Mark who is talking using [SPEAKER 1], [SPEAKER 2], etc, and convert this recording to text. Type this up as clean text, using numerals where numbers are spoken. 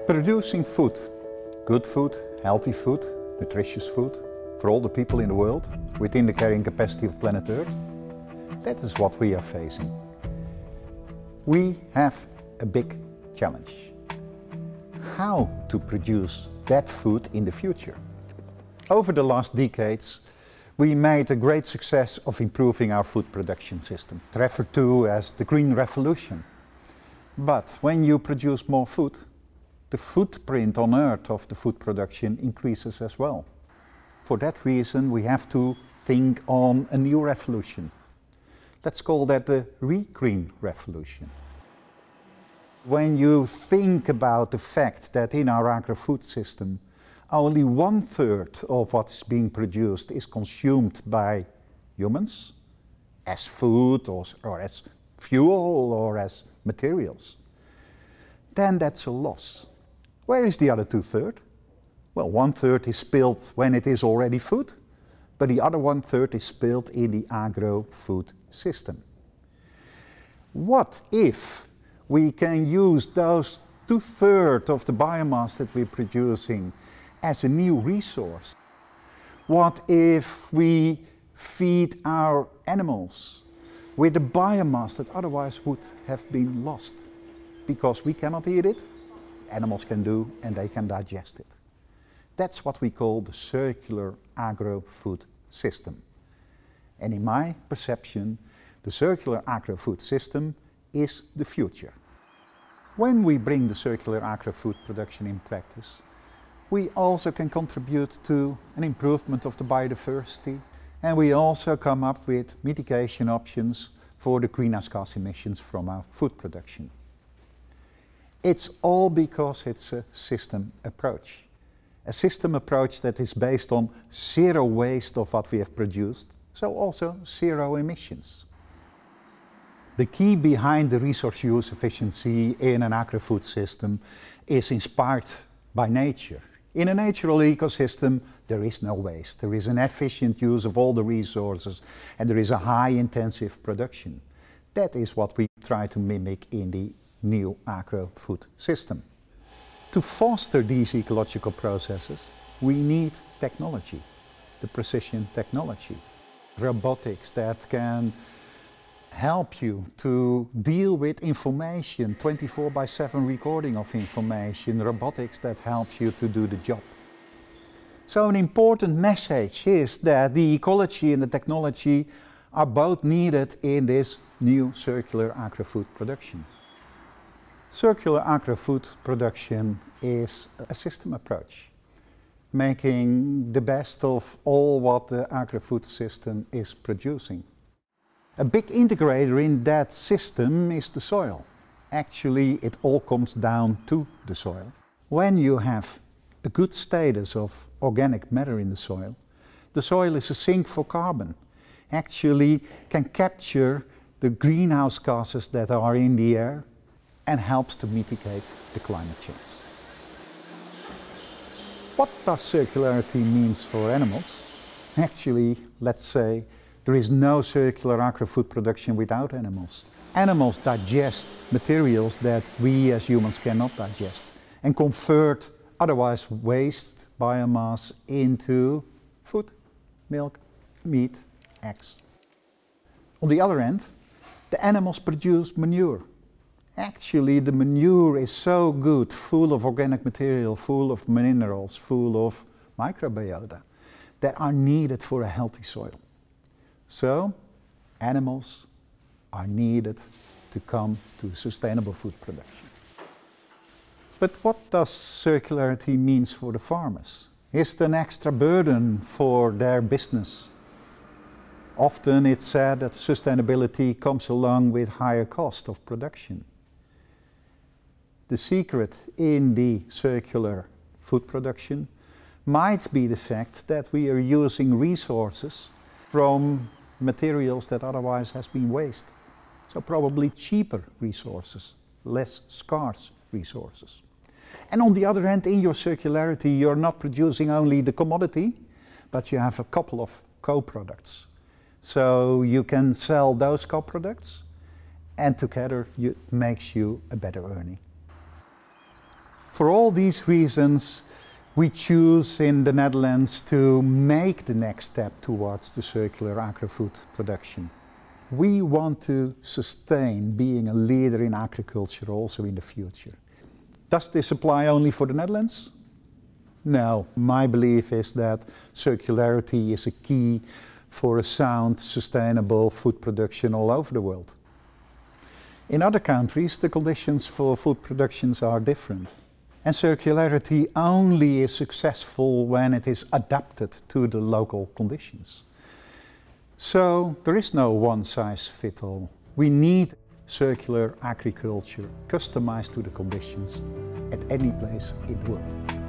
[SPEAKER 1] Producing food, good food, healthy food, nutritious food, for all the people in the world, within the carrying capacity of planet Earth, that is what we are facing. We have a big challenge. How to produce that food in the future? Over the last decades, we made a great success of improving our food production system, referred to as the Green Revolution. But when you produce more food, the footprint on Earth of the food production increases as well. For that reason, we have to think on a new revolution. Let's call that the Green Revolution. When you think about the fact that in our agro-food system, only 1/3 of what is being produced is consumed by humans, as food or as fuel or as materials, then that's a loss. Where is the other 2/3? Well, 1/3 is spilled when it is already food, but the other 1/3 is spilled in the agro-food system. What if we can use those 2/3 of the biomass that we're producing as a new resource? What if we feed our animals with the biomass that otherwise would have been lost? Because we cannot eat it, animals can do, and they can digest it. That's what we call the circular agro-food system. And in my perception, the circular agro-food system is the future. When we bring the circular agro-food production in practice, we also can contribute to an improvement of the biodiversity, and we also come up with mitigation options for the greenhouse gas emissions from our food production. It's all because it's a system approach. A system approach that is based on zero waste of what we have produced, so also zero emissions. The key behind the resource use efficiency in an agro-food system is inspired by nature. In a natural ecosystem, there is no waste. There is an efficient use of all the resources, and there is a high intensive production. That is what we try to mimic in the new agro-food system. To foster these ecological processes, we need technology, the precision technology, robotics that can help you to deal with information, 24/7 recording of information, robotics that helps you to do the job. So an important message is that the ecology and the technology are both needed in this new circular agro-food production. Circular agro-food production is a system approach, making the best of all what the agro-food system is producing. A big integrator in that system is the soil. Actually, it all comes down to the soil. When you have a good status of organic matter in the soil is a sink for carbon. Actually can capture the greenhouse gases that are in the air and helps to mitigate the climate change. What does circularity mean for animals? Actually, let's say, there is no circular agro-food production without animals. Animals digest materials that we as humans cannot digest and convert otherwise waste biomass into food, milk, meat, eggs. On the other end, the animals produce manure. Actually, the manure is so good, full of organic material, full of minerals, full of microbiota that are needed for a healthy soil. So, animals are needed to come to sustainable food production. But what does circularity mean for the farmers? Is it an extra burden for their business? Often it's said that sustainability comes along with higher cost of production. The secret in the circular food production might be the fact that we are using resources from materials that otherwise has been waste. So probably cheaper resources, less scarce resources. And on the other hand, in your circularity, you're not producing only the commodity, but you have a couple of co-products. So you can sell those co-products, and together it makes you a better earning. For all these reasons, we choose in the Netherlands to make the next step towards the circular agri-food production. We want to sustain being a leader in agriculture also in the future. Does this apply only for the Netherlands? No, my belief is that circularity is a key for a sound, sustainable food production all over the world. In other countries, the conditions for food productions are different. And circularity only is successful when it is adapted to the local conditions. So there is no one-size-fits-all. We need circular agriculture customized to the conditions at any place in the world.